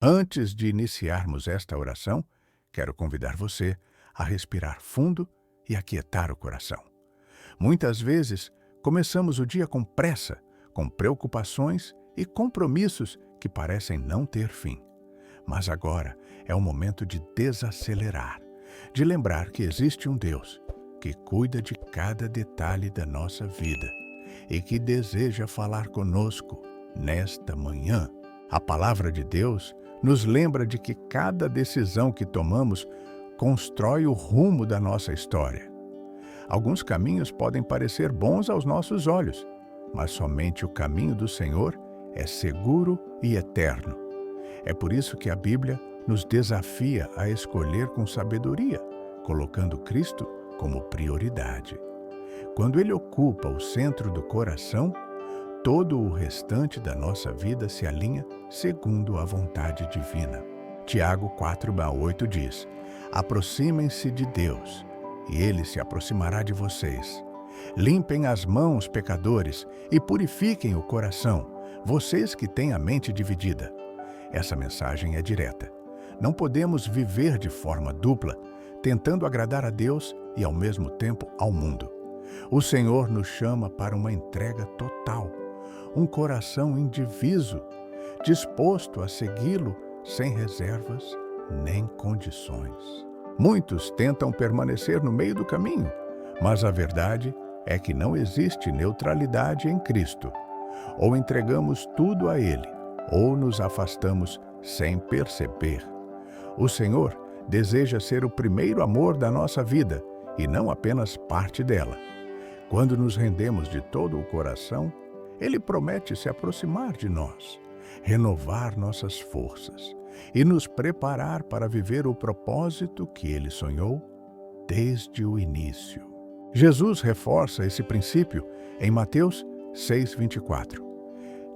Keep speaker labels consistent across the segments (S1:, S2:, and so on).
S1: Antes de iniciarmos esta oração, quero convidar você a respirar fundo e aquietar o coração. Muitas vezes, começamos o dia com pressa, com preocupações e compromissos que parecem não ter fim. Mas agora é o momento de desacelerar, de lembrar que existe um Deus que cuida de cada detalhe da nossa vida e que deseja falar conosco nesta manhã. A palavra de Deus nos lembra de que cada decisão que tomamos constrói o rumo da nossa história. Alguns caminhos podem parecer bons aos nossos olhos, mas somente o caminho do Senhor é seguro e eterno. É por isso que a Bíblia nos desafia a escolher com sabedoria, colocando Cristo como prioridade. Quando Ele ocupa o centro do coração, todo o restante da nossa vida se alinha segundo a vontade divina. Tiago 4:8 diz: aproximem-se de Deus, e Ele se aproximará de vocês. Limpem as mãos, pecadores, e purifiquem o coração, vocês que têm a mente dividida. Essa mensagem é direta. Não podemos viver de forma dupla, tentando agradar a Deus e, ao mesmo tempo, ao mundo. O Senhor nos chama para uma entrega total, um coração indiviso, disposto a segui-lo sem reservas nem condições. Muitos tentam permanecer no meio do caminho, mas a verdade é que não existe neutralidade em Cristo. Ou entregamos tudo a Ele, ou nos afastamos sem perceber. O Senhor deseja ser o primeiro amor da nossa vida e não apenas parte dela. Quando nos rendemos de todo o coração, Ele promete se aproximar de nós, renovar nossas forças e nos preparar para viver o propósito que Ele sonhou desde o início. Jesus reforça esse princípio em Mateus 6:24.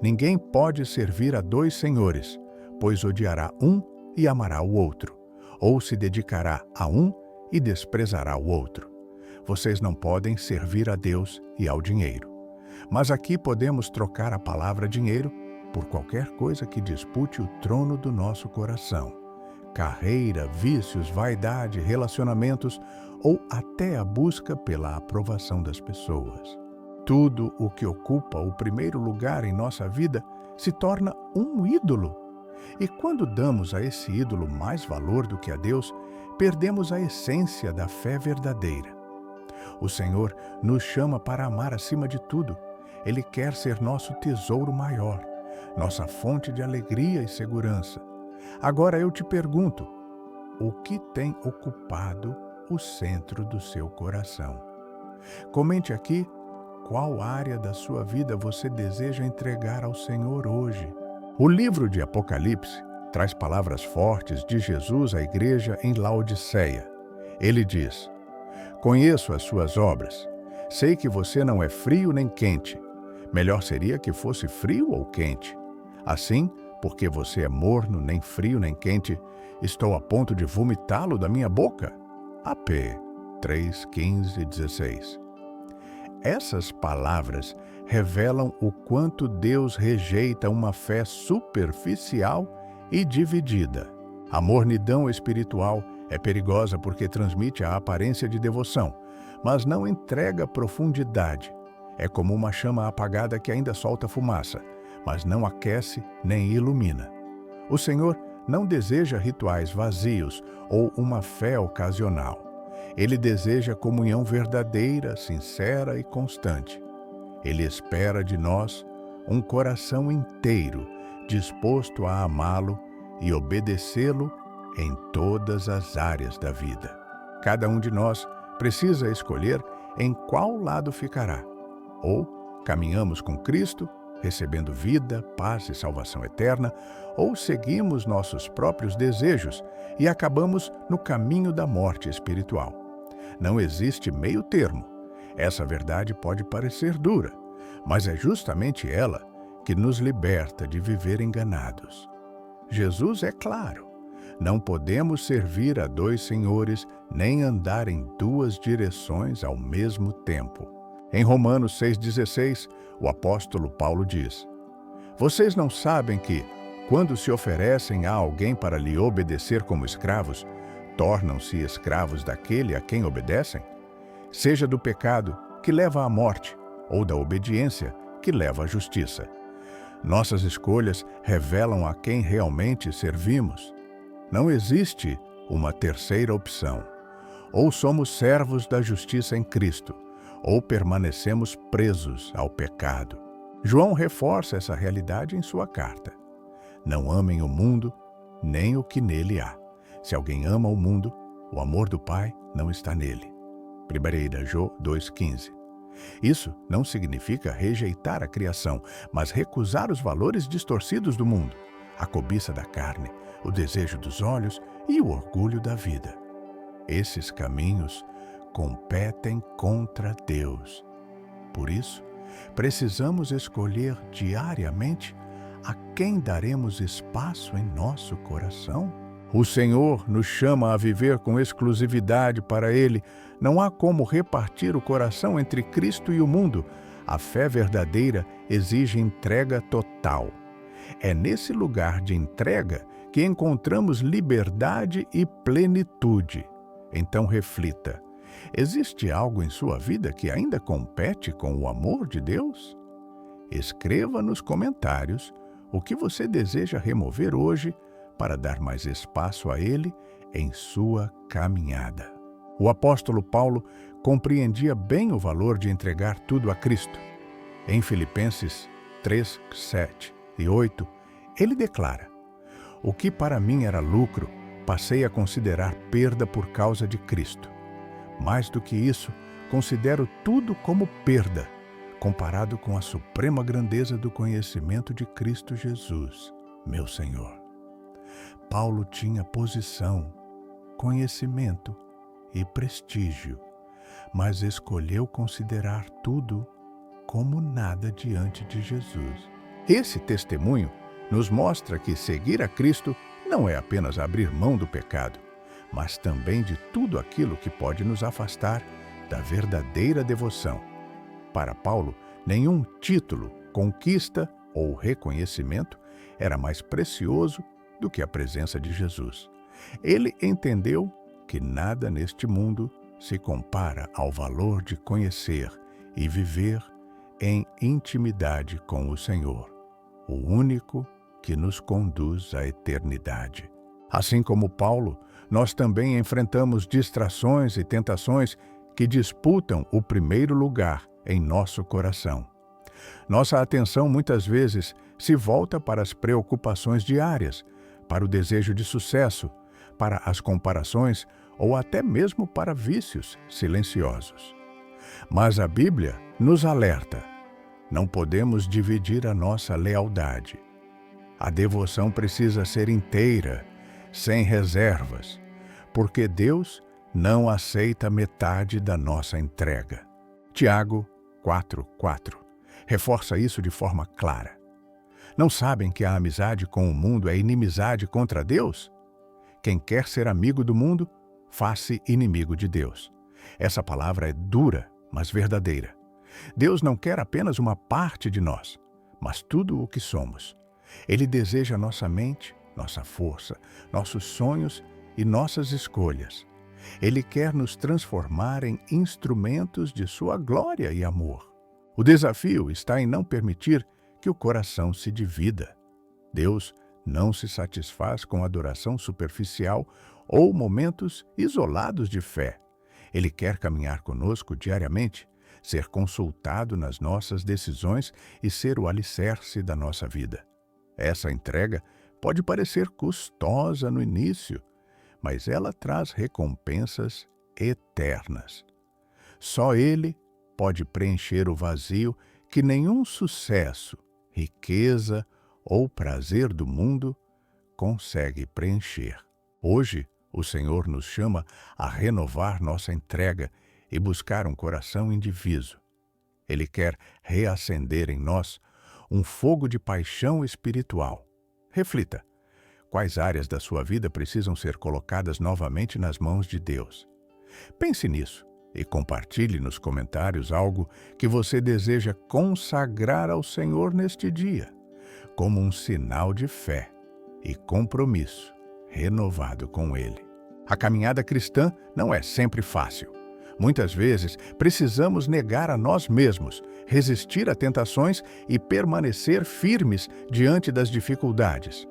S1: Ninguém pode servir a dois senhores, pois odiará um e amará o outro, ou se dedicará a um e desprezará o outro. Vocês não podem servir a Deus e ao dinheiro. Mas aqui podemos trocar a palavra dinheiro por qualquer coisa que dispute o trono do nosso coração. Carreira, vícios, vaidade, relacionamentos ou até a busca pela aprovação das pessoas. Tudo o que ocupa o primeiro lugar em nossa vida se torna um ídolo. E quando damos a esse ídolo mais valor do que a Deus, perdemos a essência da fé verdadeira. O Senhor nos chama para amar acima de tudo. Ele quer ser nosso tesouro maior, nossa fonte de alegria e segurança. Agora eu te pergunto, o que tem ocupado o centro do seu coração? Comente aqui qual área da sua vida você deseja entregar ao Senhor hoje. O livro de Apocalipse traz palavras fortes de Jesus à igreja em Laodiceia. Ele diz: conheço as suas obras. Sei que você não é frio nem quente. Melhor seria que fosse frio ou quente. Assim, porque você é morno, nem frio nem quente, estou a ponto de vomitá-lo da minha boca. AP 3:15-16. Essas palavras revelam o quanto Deus rejeita uma fé superficial e dividida. A mornidão espiritual é perigosa porque transmite a aparência de devoção, mas não entrega profundidade. É como uma chama apagada que ainda solta fumaça, mas não aquece nem ilumina. O Senhor não deseja rituais vazios ou uma fé ocasional. Ele deseja comunhão verdadeira, sincera e constante. Ele espera de nós um coração inteiro, disposto a amá-lo e obedecê-lo em todas as áreas da vida. Cada um de nós precisa escolher em qual lado ficará. Ou caminhamos com Cristo, recebendo vida, paz e salvação eterna, ou seguimos nossos próprios desejos e acabamos no caminho da morte espiritual. Não existe meio termo. Essa verdade pode parecer dura, mas é justamente ela que nos liberta de viver enganados. Jesus é claro: não podemos servir a dois senhores nem andar em duas direções ao mesmo tempo. Em Romanos 6,16, o apóstolo Paulo diz: vocês não sabem que, Quando se oferecem a alguém para lhe obedecer como escravos, tornam-se escravos daquele a quem obedecem? Seja do pecado, que leva à morte, ou da obediência, que leva à justiça. Nossas escolhas revelam a quem realmente servimos. Não existe uma terceira opção. Ou somos servos da justiça em Cristo, ou permanecemos presos ao pecado. João reforça essa realidade em sua carta. Não amem o mundo, nem o que nele há. Se alguém ama o mundo, o amor do Pai não está nele. 1 João 2,15. Isso não significa rejeitar a criação, mas recusar os valores distorcidos do mundo, a cobiça da carne, o desejo dos olhos e o orgulho da vida. Esses caminhos competem contra Deus. Por isso, precisamos escolher diariamente a quem daremos espaço em nosso coração. O Senhor nos chama a viver com exclusividade para Ele. Não há como repartir o coração entre Cristo e o mundo. A fé verdadeira exige entrega total. É nesse lugar de entrega que encontramos liberdade e plenitude. Então reflita: existe algo em sua vida que ainda compete com o amor de Deus? Escreva nos comentários o que você deseja remover hoje para dar mais espaço a Ele em sua caminhada. O apóstolo Paulo compreendia bem o valor de entregar tudo a Cristo. Em Filipenses 3, 7 e 8, ele declara: o que para mim era lucro, passei a considerar perda por causa de Cristo. Mais do que isso, considero tudo como perda, comparado com a suprema grandeza do conhecimento de Cristo Jesus, meu Senhor. Paulo tinha posição, conhecimento e prestígio, mas escolheu considerar tudo como nada diante de Jesus. Esse testemunho nos mostra que seguir a Cristo não é apenas abrir mão do pecado, mas também de tudo aquilo que pode nos afastar da verdadeira devoção. Para Paulo, nenhum título, conquista ou reconhecimento era mais precioso do que a presença de Jesus. Ele entendeu que nada neste mundo se compara ao valor de conhecer e viver em intimidade com o Senhor, o único que nos conduz à eternidade. Assim como Paulo, nós também enfrentamos distrações e tentações que disputam o primeiro lugar em nosso coração. Nossa atenção muitas vezes se volta para as preocupações diárias, para o desejo de sucesso, para as comparações ou até mesmo para vícios silenciosos. Mas a Bíblia nos alerta: não podemos dividir a nossa lealdade. A devoção precisa ser inteira, sem reservas, porque Deus não aceita metade da nossa entrega. Tiago 4,4 reforça isso de forma clara. Não sabem que a amizade com o mundo é inimizade contra Deus? Quem quer ser amigo do mundo, faz-se inimigo de Deus. Essa palavra é dura, mas verdadeira. Deus não quer apenas uma parte de nós, mas tudo o que somos. Ele deseja nossa mente, nossa força, nossos sonhos e nossas escolhas. Ele quer nos transformar em instrumentos de sua glória e amor. O desafio está em não permitir que o coração se divida. Deus não se satisfaz com adoração superficial ou momentos isolados de fé. Ele quer caminhar conosco diariamente, ser consultado nas nossas decisões e ser o alicerce da nossa vida. Essa entrega pode parecer custosa no início, mas ela traz recompensas eternas. Só Ele pode preencher o vazio que nenhum sucesso, riqueza ou prazer do mundo consegue preencher. Hoje, o Senhor nos chama a renovar nossa entrega e buscar um coração indiviso. Ele quer reacender em nós um fogo de paixão espiritual. Reflita: quais áreas da sua vida precisam ser colocadas novamente nas mãos de Deus? Pense nisso e compartilhe nos comentários algo que você deseja consagrar ao Senhor neste dia, como um sinal de fé e compromisso renovado com Ele. A caminhada cristã não é sempre fácil. Muitas vezes precisamos negar a nós mesmos, resistir a tentações e permanecer firmes diante das dificuldades.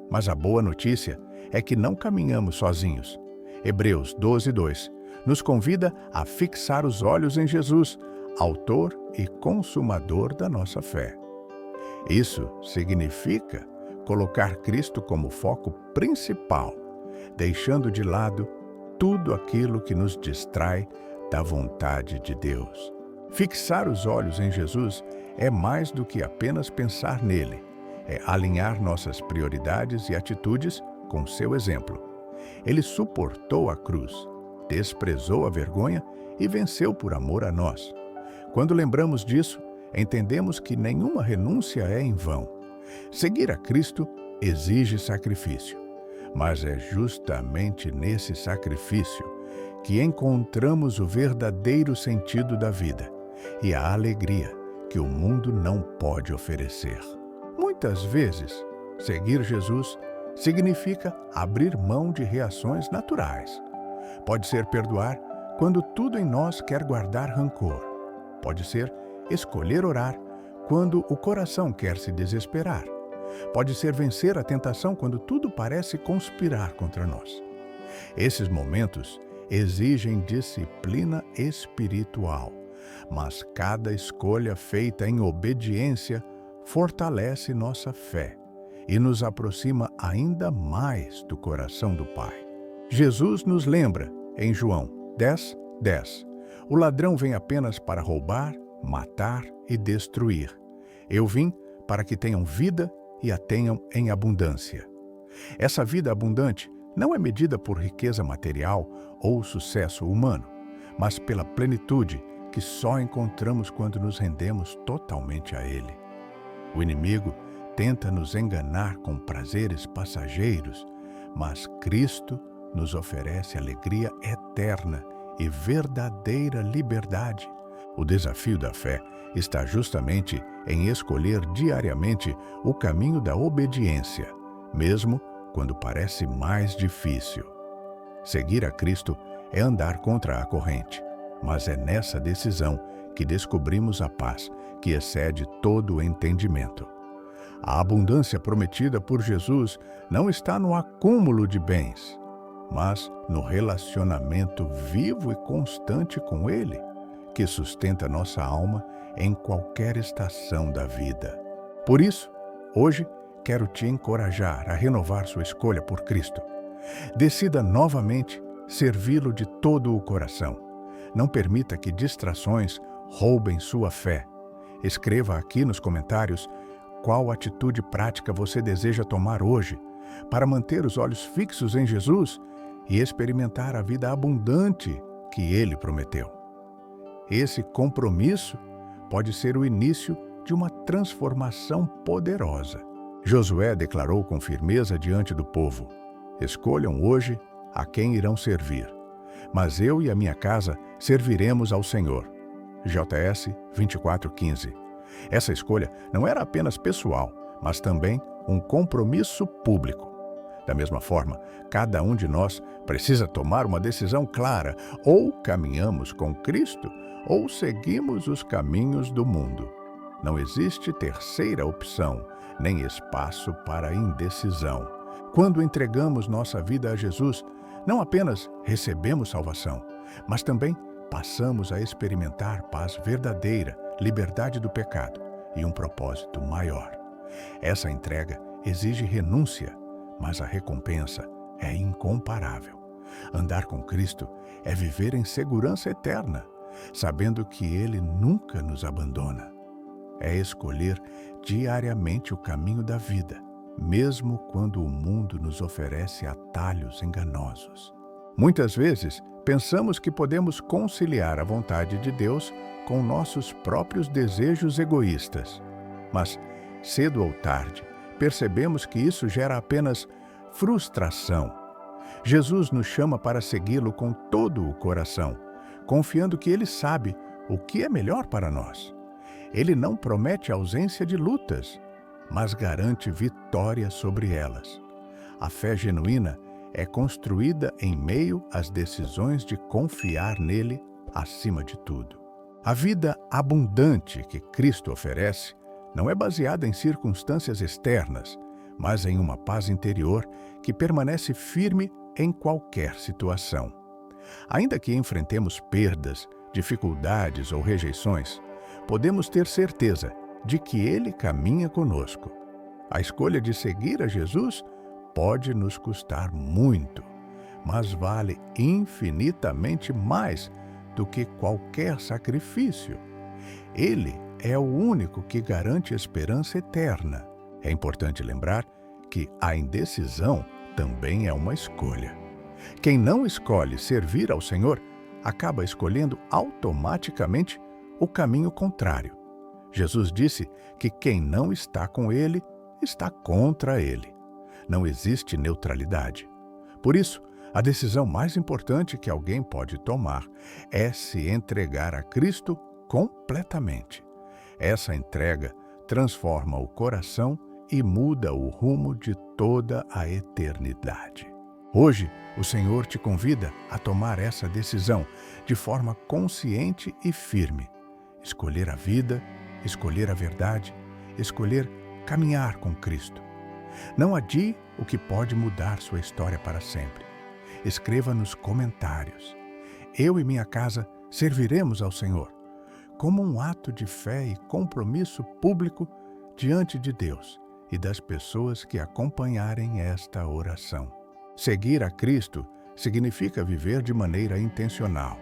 S1: Mas a boa notícia é que não caminhamos sozinhos. Hebreus 12:2 nos convida a fixar os olhos em Jesus, autor e consumador da nossa fé. Isso significa colocar Cristo como foco principal, deixando de lado tudo aquilo que nos distrai da vontade de Deus. Fixar os olhos em Jesus é mais do que apenas pensar nele, é alinhar nossas prioridades e atitudes com seu exemplo. Ele suportou a cruz, desprezou a vergonha e venceu por amor a nós. Quando lembramos disso, entendemos que nenhuma renúncia é em vão. Seguir a Cristo exige sacrifício, mas é justamente nesse sacrifício que encontramos o verdadeiro sentido da vida e a alegria que o mundo não pode oferecer. Muitas vezes, seguir Jesus significa abrir mão de reações naturais. Pode ser perdoar quando tudo em nós quer guardar rancor. Pode ser escolher orar quando o coração quer se desesperar. Pode ser vencer a tentação quando tudo parece conspirar contra nós. Esses momentos exigem disciplina espiritual, mas cada escolha feita em obediência fortalece nossa fé e nos aproxima ainda mais do coração do Pai. Jesus nos lembra, em João 10:10, o ladrão vem apenas para roubar, matar e destruir. Eu vim para que tenham vida e a tenham em abundância. Essa vida abundante não é medida por riqueza material ou sucesso humano, mas pela plenitude que só encontramos quando nos rendemos totalmente a Ele. O inimigo tenta nos enganar com prazeres passageiros, mas Cristo nos oferece alegria eterna e verdadeira liberdade. O desafio da fé está justamente em escolher diariamente o caminho da obediência, mesmo quando parece mais difícil. Seguir a Cristo é andar contra a corrente, mas é nessa decisão que descobrimos a paz que excede todo o entendimento. A abundância prometida por Jesus não está no acúmulo de bens, mas no relacionamento vivo e constante com Ele, que sustenta nossa alma em qualquer estação da vida. Por isso, hoje, quero te encorajar a renovar sua escolha por Cristo. Decida novamente servi-lo de todo o coração. Não permita que distrações roubem sua fé. Escreva aqui nos comentários qual atitude prática você deseja tomar hoje para manter os olhos fixos em Jesus e experimentar a vida abundante que Ele prometeu. Esse compromisso pode ser o início de uma transformação poderosa. Josué declarou com firmeza diante do povo: escolham hoje a quem irão servir, mas eu e a minha casa serviremos ao Senhor. JS 24:15. Essa escolha não era apenas pessoal, mas também um compromisso público. Da mesma forma, cada um de nós precisa tomar uma decisão clara: ou caminhamos com Cristo, ou seguimos os caminhos do mundo. Não existe terceira opção, nem espaço para indecisão. Quando entregamos nossa vida a Jesus, não apenas recebemos salvação, mas também passamos a experimentar paz verdadeira, liberdade do pecado e um propósito maior. Essa entrega exige renúncia, mas a recompensa é incomparável. Andar com Cristo é viver em segurança eterna, sabendo que Ele nunca nos abandona. É escolher diariamente o caminho da vida, mesmo quando o mundo nos oferece atalhos enganosos. Muitas vezes, pensamos que podemos conciliar a vontade de Deus com nossos próprios desejos egoístas. Mas, cedo ou tarde, percebemos que isso gera apenas frustração. Jesus nos chama para segui-lo com todo o coração, confiando que Ele sabe o que é melhor para nós. Ele não promete ausência de lutas, mas garante vitória sobre elas. A fé genuína é construída em meio às decisões de confiar nele acima de tudo. A vida abundante que Cristo oferece não é baseada em circunstâncias externas, mas em uma paz interior que permanece firme em qualquer situação. Ainda que enfrentemos perdas, dificuldades ou rejeições, podemos ter certeza de que Ele caminha conosco. A escolha de seguir a Jesus pode nos custar muito, mas vale infinitamente mais do que qualquer sacrifício. Ele é o único que garante esperança eterna. É importante lembrar que a indecisão também é uma escolha. Quem não escolhe servir ao Senhor acaba escolhendo automaticamente o caminho contrário. Jesus disse que quem não está com Ele está contra Ele. Não existe neutralidade. Por isso, a decisão mais importante que alguém pode tomar é se entregar a Cristo completamente. Essa entrega transforma o coração e muda o rumo de toda a eternidade. Hoje, o Senhor te convida a tomar essa decisão de forma consciente e firme. Escolher a vida, escolher a verdade, escolher caminhar com Cristo. Não adie o que pode mudar sua história para sempre. Escreva nos comentários: eu e minha casa serviremos ao Senhor, como um ato de fé e compromisso público diante de Deus e das pessoas que acompanharem esta oração. Seguir a Cristo significa viver de maneira intencional.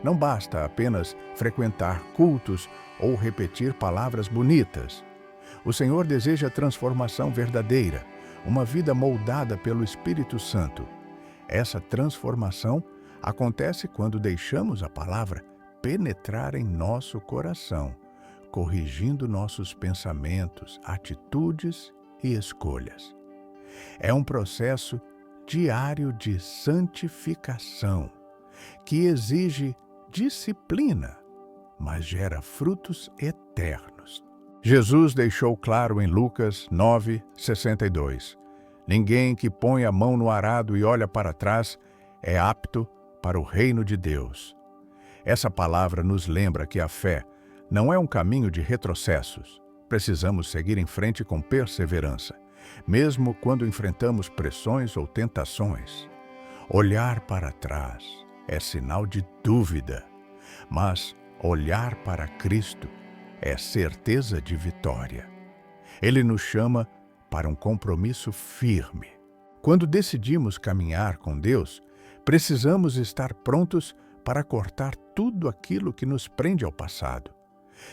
S1: Não basta apenas frequentar cultos ou repetir palavras bonitas. O Senhor deseja transformação verdadeira, uma vida moldada pelo Espírito Santo. Essa transformação acontece quando deixamos a palavra penetrar em nosso coração, corrigindo nossos pensamentos, atitudes e escolhas. É um processo diário de santificação que exige disciplina, mas gera frutos eternos. Jesus deixou claro em Lucas 9:62: ninguém que põe a mão no arado e olha para trás é apto para o reino de Deus. Essa palavra nos lembra que a fé não é um caminho de retrocessos. Precisamos seguir em frente com perseverança, mesmo quando enfrentamos pressões ou tentações. Olhar para trás é sinal de dúvida, mas olhar para Cristo é certeza de vitória. Ele nos chama para um compromisso firme. Quando decidimos caminhar com Deus, precisamos estar prontos para cortar tudo aquilo que nos prende ao passado.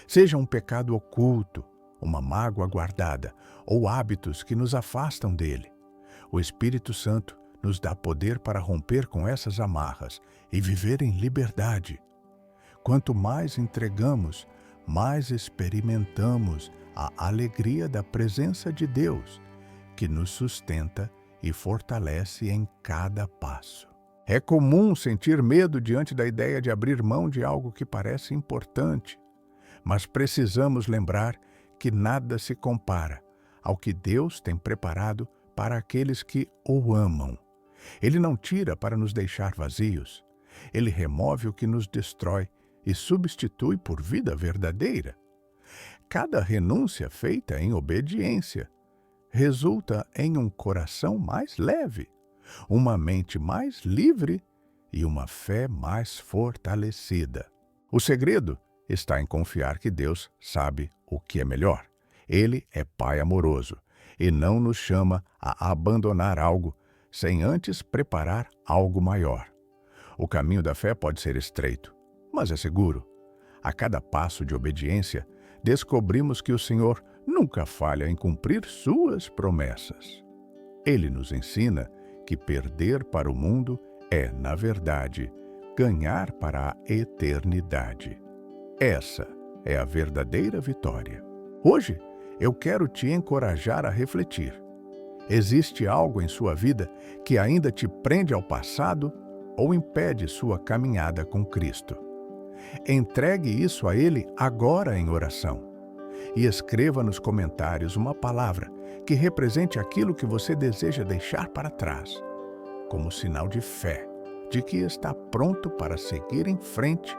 S1: Seja um pecado oculto, uma mágoa guardada ou hábitos que nos afastam dele. O Espírito Santo nos dá poder para romper com essas amarras e viver em liberdade. Quanto mais entregamos, mais experimentamos a alegria da presença de Deus, que nos sustenta e fortalece em cada passo. É comum sentir medo diante da ideia de abrir mão de algo que parece importante, mas precisamos lembrar que nada se compara ao que Deus tem preparado para aqueles que o amam. Ele não tira para nos deixar vazios. Ele remove o que nos destrói e substitui por vida verdadeira. Cada renúncia feita em obediência resulta em um coração mais leve, uma mente mais livre e uma fé mais fortalecida. O segredo está em confiar que Deus sabe o que é melhor. Ele é Pai amoroso e não nos chama a abandonar algo sem antes preparar algo maior. O caminho da fé pode ser estreito, mas é seguro. A cada passo de obediência, descobrimos que o Senhor nunca falha em cumprir suas promessas. Ele nos ensina que perder para o mundo é, na verdade, ganhar para a eternidade. Essa é a verdadeira vitória. Hoje, eu quero te encorajar a refletir. Existe algo em sua vida que ainda te prende ao passado ou impede sua caminhada com Cristo? Entregue isso a Ele agora em oração e escreva nos comentários uma palavra que represente aquilo que você deseja deixar para trás, como sinal de fé, de que está pronto para seguir em frente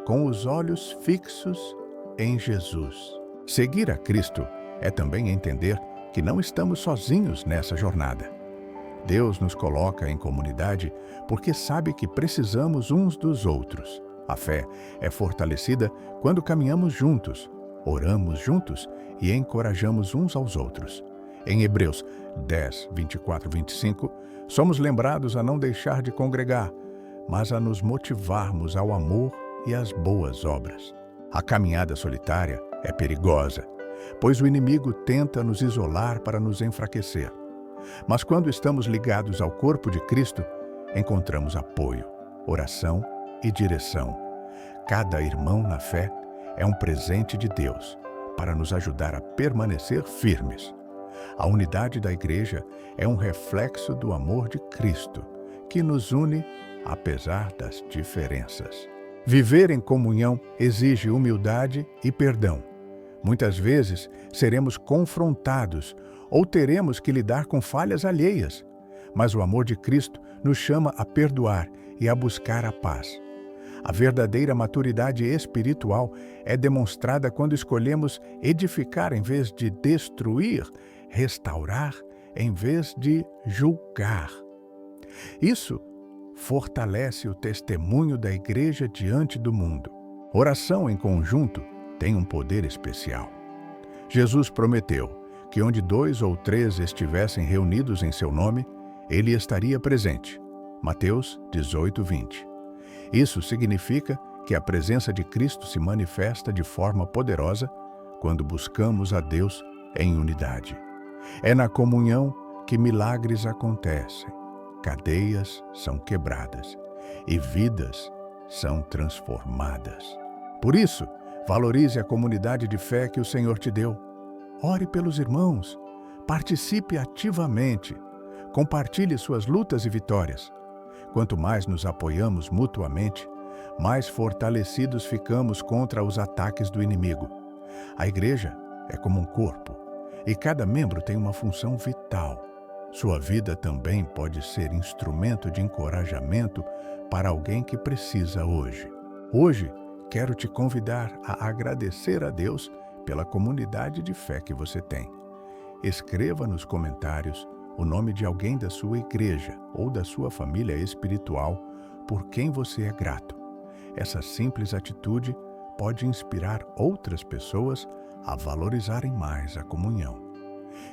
S1: com os olhos fixos em Jesus. Seguir a Cristo é também entender que não estamos sozinhos nessa jornada. Deus nos coloca em comunidade porque sabe que precisamos uns dos outros. A fé é fortalecida quando caminhamos juntos, oramos juntos e encorajamos uns aos outros. Em Hebreus 10, 24 e 25, somos lembrados a não deixar de congregar, mas a nos motivarmos ao amor e às boas obras. A caminhada solitária é perigosa, pois o inimigo tenta nos isolar para nos enfraquecer. Mas quando estamos ligados ao corpo de Cristo, encontramos apoio, oração e direção. Cada irmão na fé é um presente de Deus para nos ajudar a permanecer firmes. A unidade da igreja é um reflexo do amor de Cristo, que nos une apesar das diferenças. Viver em comunhão exige humildade e perdão. Muitas vezes seremos confrontados ou teremos que lidar com falhas alheias, mas o amor de Cristo nos chama a perdoar e a buscar a paz. A verdadeira maturidade espiritual é demonstrada quando escolhemos edificar em vez de destruir, restaurar em vez de julgar. Isso fortalece o testemunho da igreja diante do mundo. Oração em conjunto tem um poder especial. Jesus prometeu que onde 2 ou 3 estivessem reunidos em seu nome, ele estaria presente. Mateus 18, 20. Isso significa que a presença de Cristo se manifesta de forma poderosa quando buscamos a Deus em unidade. É na comunhão que milagres acontecem, cadeias são quebradas e vidas são transformadas. Por isso, valorize a comunidade de fé que o Senhor te deu. Ore pelos irmãos, participe ativamente, compartilhe suas lutas e vitórias. Quanto mais nos apoiamos mutuamente, mais fortalecidos ficamos contra os ataques do inimigo. A igreja é como um corpo, e cada membro tem uma função vital. Sua vida também pode ser instrumento de encorajamento para alguém que precisa hoje. Hoje, quero te convidar a agradecer a Deus pela comunidade de fé que você tem. Escreva nos comentários o nome de alguém da sua igreja ou da sua família espiritual por quem você é grato. Essa simples atitude pode inspirar outras pessoas a valorizarem mais a comunhão.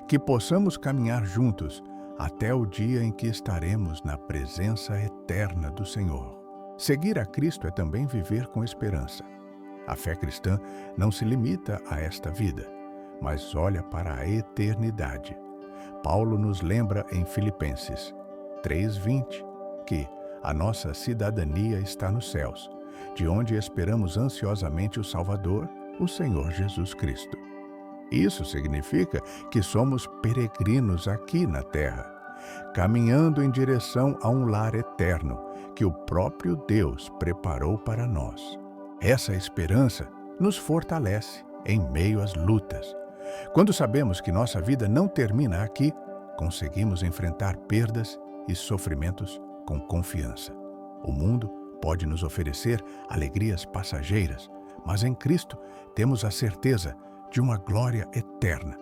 S1: Que possamos caminhar juntos até o dia em que estaremos na presença eterna do Senhor. Seguir a Cristo é também viver com esperança. A fé cristã não se limita a esta vida, mas olha para a eternidade. Paulo nos lembra em Filipenses 3:20 que a nossa cidadania está nos céus, de onde esperamos ansiosamente o Salvador, o Senhor Jesus Cristo. Isso significa que somos peregrinos aqui na terra, caminhando em direção a um lar eterno que o próprio Deus preparou para nós. Essa esperança nos fortalece em meio às lutas. Quando sabemos que nossa vida não termina aqui, conseguimos enfrentar perdas e sofrimentos com confiança. O mundo pode nos oferecer alegrias passageiras, mas em Cristo temos a certeza de uma glória eterna.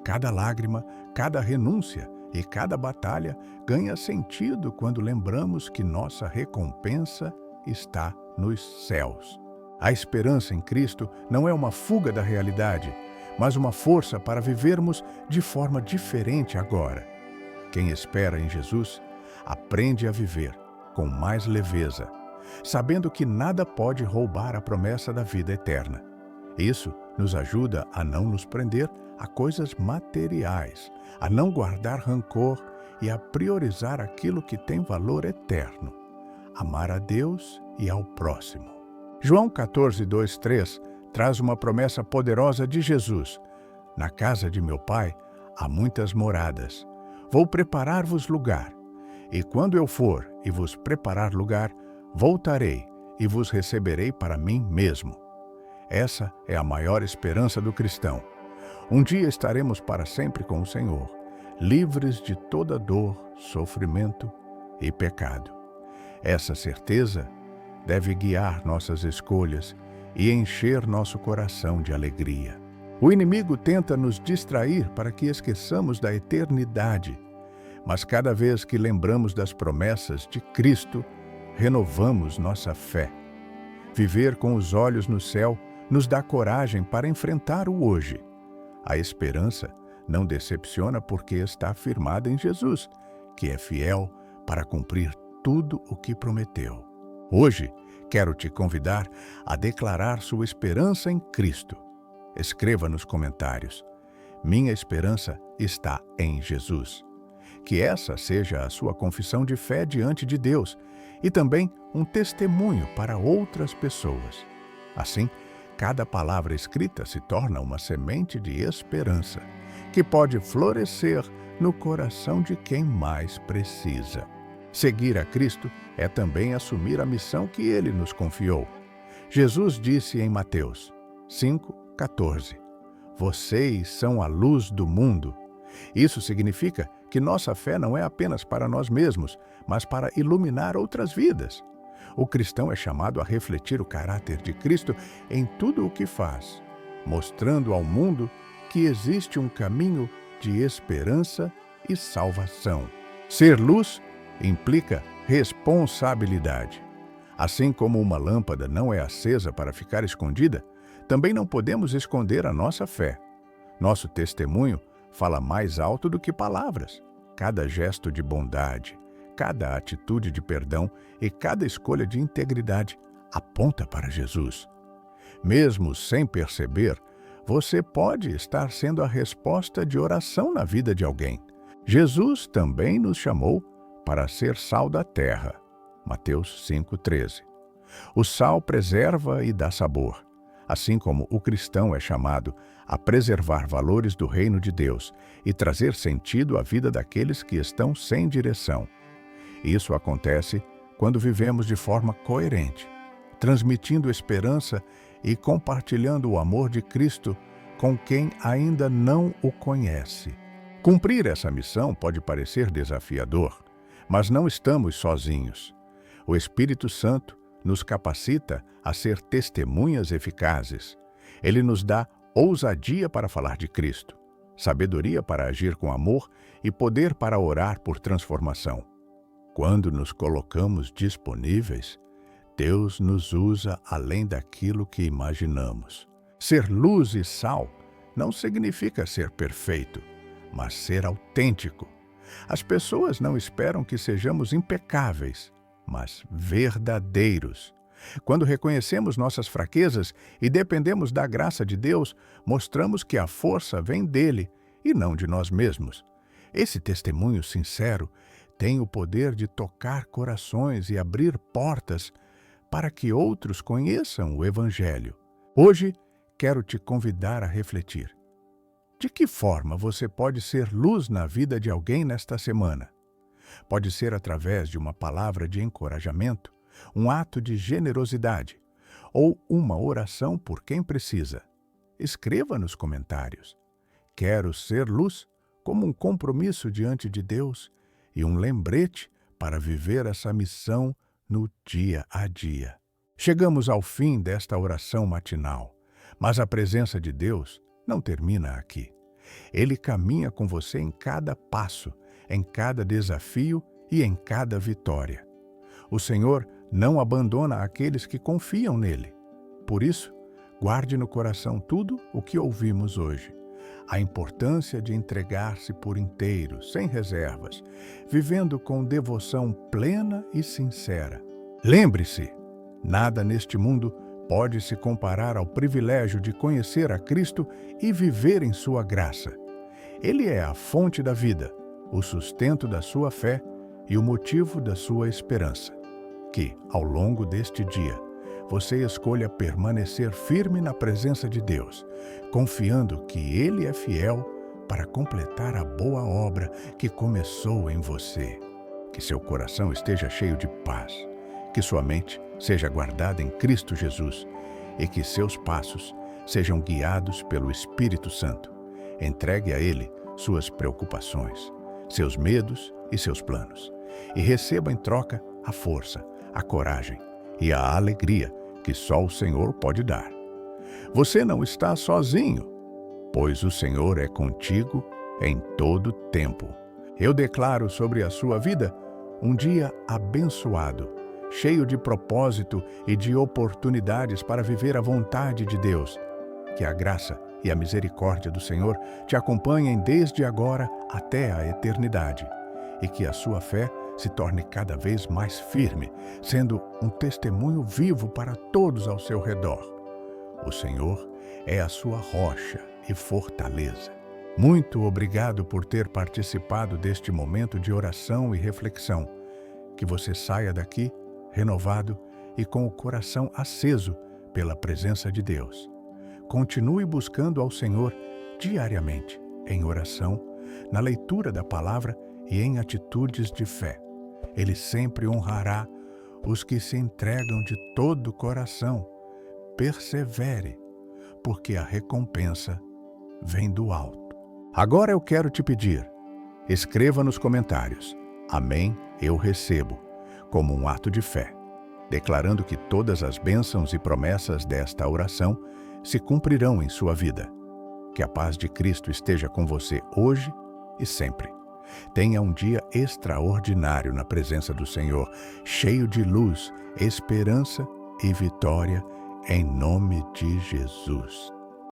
S1: Cada lágrima, cada renúncia e cada batalha ganha sentido quando lembramos que nossa recompensa está nos céus. A esperança em Cristo não é uma fuga da realidade, mas uma força para vivermos de forma diferente agora. Quem espera em Jesus aprende a viver com mais leveza, sabendo que nada pode roubar a promessa da vida eterna. Isso nos ajuda a não nos prender a coisas materiais, a não guardar rancor e a priorizar aquilo que tem valor eterno, amar a Deus e ao próximo. João 14, 2, 3 traz uma promessa poderosa de Jesus. Na casa de meu Pai há muitas moradas. Vou preparar-vos lugar. E quando eu for e vos preparar lugar, voltarei e vos receberei para mim mesmo. Essa é a maior esperança do cristão. Um dia estaremos para sempre com o Senhor, livres de toda dor, sofrimento e pecado. Essa certeza deve guiar nossas escolhas e encher nosso coração de alegria. O inimigo tenta nos distrair para que esqueçamos da eternidade, mas cada vez que lembramos das promessas de Cristo, renovamos nossa fé. Viver com os olhos no céu nos dá coragem para enfrentar o hoje. A esperança não decepciona porque está firmada em Jesus, que é fiel para cumprir tudo o que prometeu. Hoje, quero te convidar a declarar sua esperança em Cristo. Escreva nos comentários: minha esperança está em Jesus. Que essa seja a sua confissão de fé diante de Deus e também um testemunho para outras pessoas. Assim, cada palavra escrita se torna uma semente de esperança, que pode florescer no coração de quem mais precisa. Seguir a Cristo é também assumir a missão que Ele nos confiou. Jesus disse em Mateus 5,14: vocês são a luz do mundo. Isso significa que nossa fé não é apenas para nós mesmos, mas para iluminar outras vidas. O cristão é chamado a refletir o caráter de Cristo em tudo o que faz, mostrando ao mundo que existe um caminho de esperança e salvação. Ser luz implica responsabilidade. Assim como uma lâmpada não é acesa para ficar escondida, também não podemos esconder a nossa fé. Nosso testemunho fala mais alto do que palavras. Cada gesto de bondade, cada atitude de perdão e cada escolha de integridade aponta para Jesus. Mesmo sem perceber, você pode estar sendo a resposta de oração na vida de alguém. Jesus também nos chamou para ser sal da terra. Mateus 5,13. O sal preserva e dá sabor. Assim como o cristão é chamado a preservar valores do reino de Deus e trazer sentido à vida daqueles que estão sem direção. Isso acontece quando vivemos de forma coerente, transmitindo esperança e compartilhando o amor de Cristo com quem ainda não o conhece. Cumprir essa missão pode parecer desafiador, mas não estamos sozinhos. O Espírito Santo nos capacita a ser testemunhas eficazes. Ele nos dá ousadia para falar de Cristo, sabedoria para agir com amor e poder para orar por transformação. Quando nos colocamos disponíveis, Deus nos usa além daquilo que imaginamos. Ser luz e sal não significa ser perfeito, mas ser autêntico. As pessoas não esperam que sejamos impecáveis, mas verdadeiros. Quando reconhecemos nossas fraquezas e dependemos da graça de Deus, mostramos que a força vem dele e não de nós mesmos. Esse testemunho sincero tem o poder de tocar corações e abrir portas para que outros conheçam o Evangelho. Hoje, quero te convidar a refletir. De que forma você pode ser luz na vida de alguém nesta semana? Pode ser através de uma palavra de encorajamento, um ato de generosidade ou uma oração por quem precisa. Escreva nos comentários. Quero ser luz como um compromisso diante de Deus e um lembrete para viver essa missão no dia a dia. Chegamos ao fim desta oração matinal, mas a presença de Deus não termina aqui. Ele caminha com você em cada passo, em cada desafio e em cada vitória. O Senhor não abandona aqueles que confiam nele. Por isso, guarde no coração tudo o que ouvimos hoje. A importância de entregar-se por inteiro, sem reservas, vivendo com devoção plena e sincera. Lembre-se, nada neste mundo pode se comparar ao privilégio de conhecer a Cristo e viver em sua graça. Ele é a fonte da vida, o sustento da sua fé e o motivo da sua esperança. Que, ao longo deste dia, você escolha permanecer firme na presença de Deus, confiando que Ele é fiel para completar a boa obra que começou em você. Que seu coração esteja cheio de paz, que sua mente seja guardada em Cristo Jesus e que seus passos sejam guiados pelo Espírito Santo. Entregue a Ele suas preocupações, seus medos e seus planos, e receba em troca a força, a coragem e a alegria que só o Senhor pode dar. Você não está sozinho, pois o Senhor é contigo em todo tempo. Eu declaro sobre a sua vida um dia abençoado, cheio de propósito e de oportunidades para viver a vontade de Deus. Que a graça e a misericórdia do Senhor te acompanhem desde agora até a eternidade, e que a sua fé se torne cada vez mais firme, sendo um testemunho vivo para todos ao seu redor. O Senhor é a sua rocha e fortaleza. Muito obrigado por ter participado deste momento de oração e reflexão. Que você saia daqui renovado e com o coração aceso pela presença de Deus. Continue buscando ao Senhor diariamente, em oração, na leitura da palavra e em atitudes de fé. Ele sempre honrará os que se entregam de todo o coração. Persevere, porque a recompensa vem do alto. Agora eu quero te pedir, escreva nos comentários, Amém, eu recebo, como um ato de fé, declarando que todas as bênçãos e promessas desta oração se cumprirão em sua vida. Que a paz de Cristo esteja com você hoje e sempre. Tenha um dia extraordinário na presença do Senhor, cheio de luz, esperança e vitória, em nome de Jesus.